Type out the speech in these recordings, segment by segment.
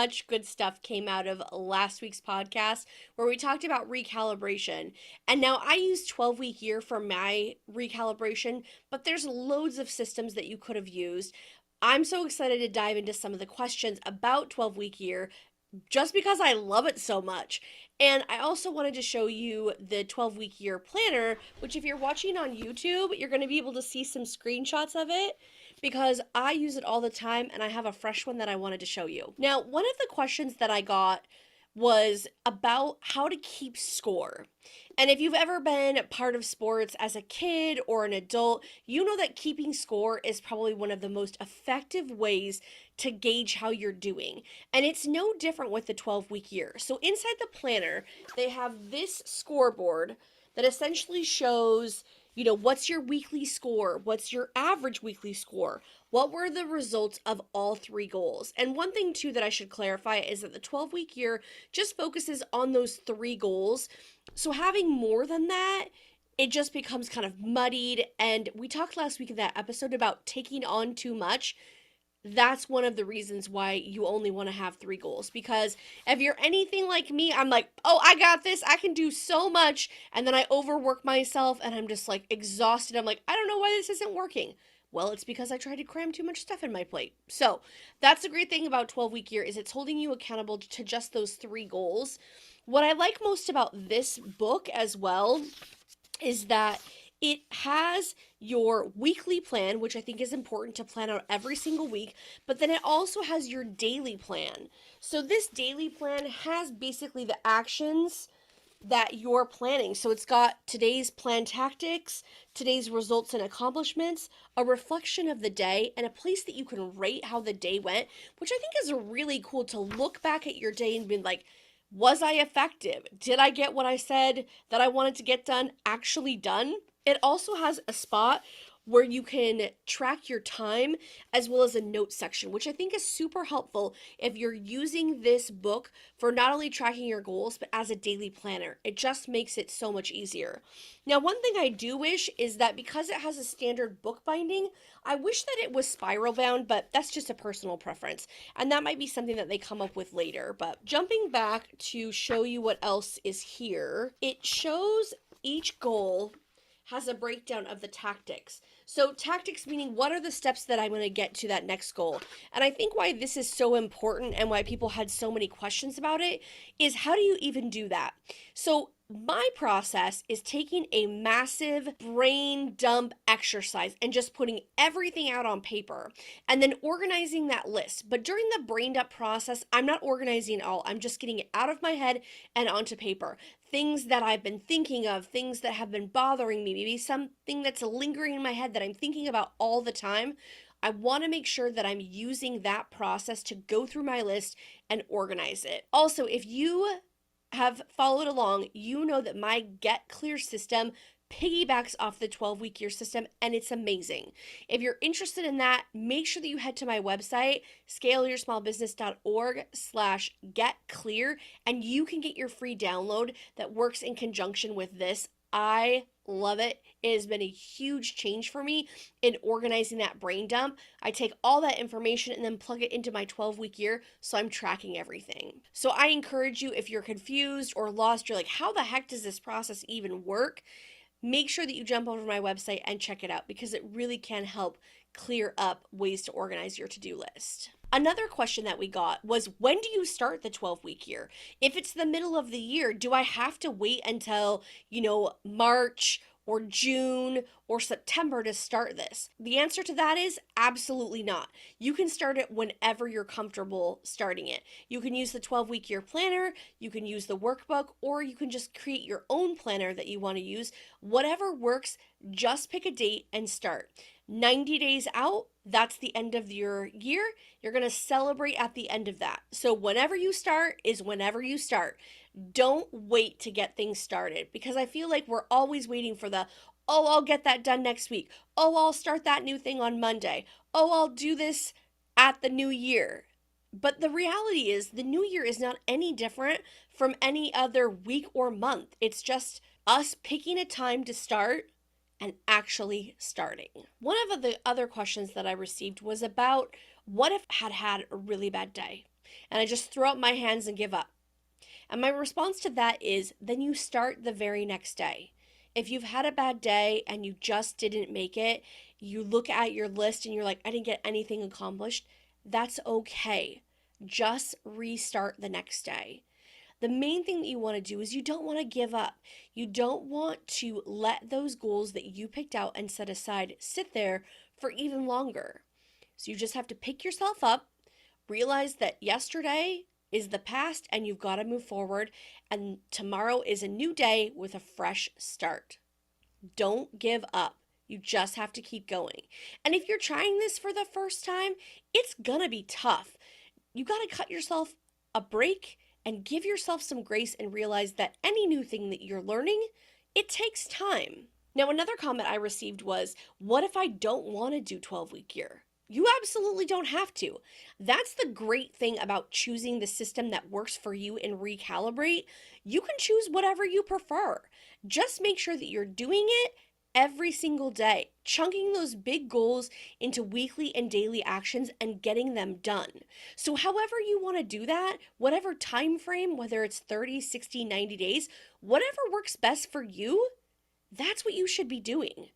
much good stuff came out of last week's podcast where we talked about recalibration. And now I use 12-week year for my recalibration, but there's loads of systems that you could have used. I'm so excited to dive into some of the questions about 12-week year just because I love it so much. And I also wanted to show you the 12-week year planner, which if you're watching on YouTube, you're going to be able to see some screenshots of it because I use it all the time and I have a fresh one that I wanted to show you. Now, one of the questions that I got was about how to keep score. And if you've ever been part of sports as a kid or an adult, you know that keeping score is probably one of the most effective ways to gauge how you're doing. And it's no different with the 12-week year. So inside the planner, they have this scoreboard that essentially shows, what's your weekly score? What's your average weekly score? What were the results of all three goals? And one thing, too, that I should clarify is that the 12-week year just focuses on those three goals. So having more than that, it just becomes kind of muddied. And we talked last week in that episode about taking on too much. That's one of the reasons why you only want to have three goals. Because if you're anything like me, I'm like, oh, I got this. I can do so much. And then I overwork myself and I'm just like exhausted. I'm like, I don't know why this isn't working. Well, it's because I tried to cram too much stuff in my plate. So that's the great thing about 12-week year is it's holding you accountable to just those three goals. What I like most about this book as well is that it has your weekly plan, which I think is important to plan out every single week, but then it also has your daily plan. So this daily plan has basically the actions that you're planning. So it's got today's plan tactics, today's results and accomplishments, a reflection of the day, and a place that you can rate how the day went, which I think is really cool to look back at your day and be like, was I effective? Did I get what I said that I wanted to get done actually done? It also has a spot where you can track your time as well as a note section, which I think is super helpful if you're using this book for not only tracking your goals, but as a daily planner. It just makes it so much easier. Now, one thing I do wish is that because it has a standard book binding, I wish that it was spiral bound, but that's just a personal preference. And that might be something that they come up with later. But jumping back to show you what else is here, it shows each goal has a breakdown of the tactics. So tactics meaning what are the steps that I'm going to get to that next goal. And I think why this is so important and why people had so many questions about it is how do you even do that? So my process is taking a massive brain dump exercise and just putting everything out on paper and then organizing that list. But during the brain dump process, I'm not organizing it all. I'm just getting it out of my head and onto paper. Things that I've been thinking of, things that have been bothering me, maybe something that's lingering in my head that I'm thinking about all the time. I want to make sure that I'm using that process to go through my list and organize it. Also, if you have followed along, you know that my Get Clear system piggybacks off the 12-week year system, and it's amazing. If you're interested in that, make sure that you head to my website, scaleyoursmallbusiness.org/getclear, and you can get your free download that works in conjunction with this. I love it. It has been a huge change for me in organizing that brain dump. I take all that information and then plug it into my 12-week year, so I'm tracking everything. So I encourage you, if you're confused or lost, you're like, how the heck does this process even work? Make sure that you jump over to my website and check it out because it really can help clear up ways to organize your to-do list. Another question that we got was, when do you start the 12-week year? If it's the middle of the year, do I have to wait until, March or June or September to start this? The answer to that is absolutely not. You can start it whenever you're comfortable starting it. You can use the 12-week year planner, you can use the workbook, or you can just create your own planner that you want to use. Whatever works, just pick a date and start. 90 days out, that's the end of your year. You're going to celebrate at the end of that. So whenever you start is whenever you start. Don't wait to get things started because I feel like we're always waiting for oh, I'll get that done next week. Oh, I'll start that new thing on Monday. Oh, I'll do this at the new year. But the reality is the new year is not any different from any other week or month. It's just us picking a time to start and actually starting. One of the other questions that I received was about what if I had a really bad day? and I just throw up my hands and give up. And my response to that is then you start the very next day. If you've had a bad day and you just didn't make it, you look at your list and you're like, I didn't get anything accomplished. That's okay. Just restart the next day. The main thing that you want to do is you don't want to give up. You don't want to let those goals that you picked out and set aside sit there for even longer. So you just have to pick yourself up, realize that yesterday is the past and you've got to move forward, and tomorrow is a new day with a fresh start. Don't give up. You just have to keep going. And if you're trying this for the first time, it's gonna be tough. You got to cut yourself a break and give yourself some grace and realize that any new thing that you're learning, it takes time. Now, another comment I received was, what if I don't want to do 12-week year? You absolutely don't have to. That's the great thing about choosing the system that works for you in Recalibrate. You can choose whatever you prefer. Just make sure that you're doing it every single day, chunking those big goals into weekly and daily actions and getting them done. So however you want to do that, whatever time frame, whether it's 30, 60, 90 days, whatever works best for you, that's what you should be doing.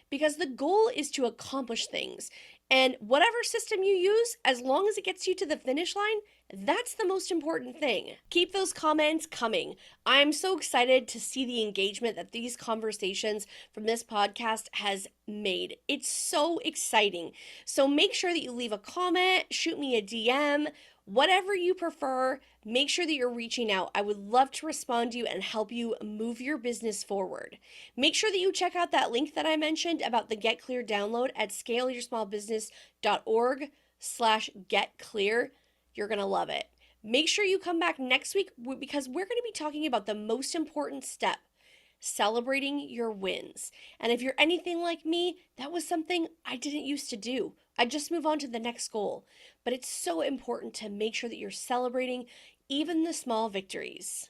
Because the goal is to accomplish things. And whatever system you use, as long as it gets you to the finish line, that's the most important thing. Keep those comments coming. I'm so excited to see the engagement that these conversations from this podcast has made. It's so exciting. So make sure that you leave a comment, shoot me a DM, whatever you prefer. Make sure that you're reaching out. I would love to respond to you and help you move your business forward. Make sure that you check out that link that I mentioned about the Get Clear download at scaleyoursmallbusiness.org/getclear. You're going to love it. Make sure you come back next week because we're going to be talking about the most important step, celebrating your wins. And if you're anything like me, that was something I didn't used to do. I just move on to the next goal. But it's so important to make sure that you're celebrating even the small victories.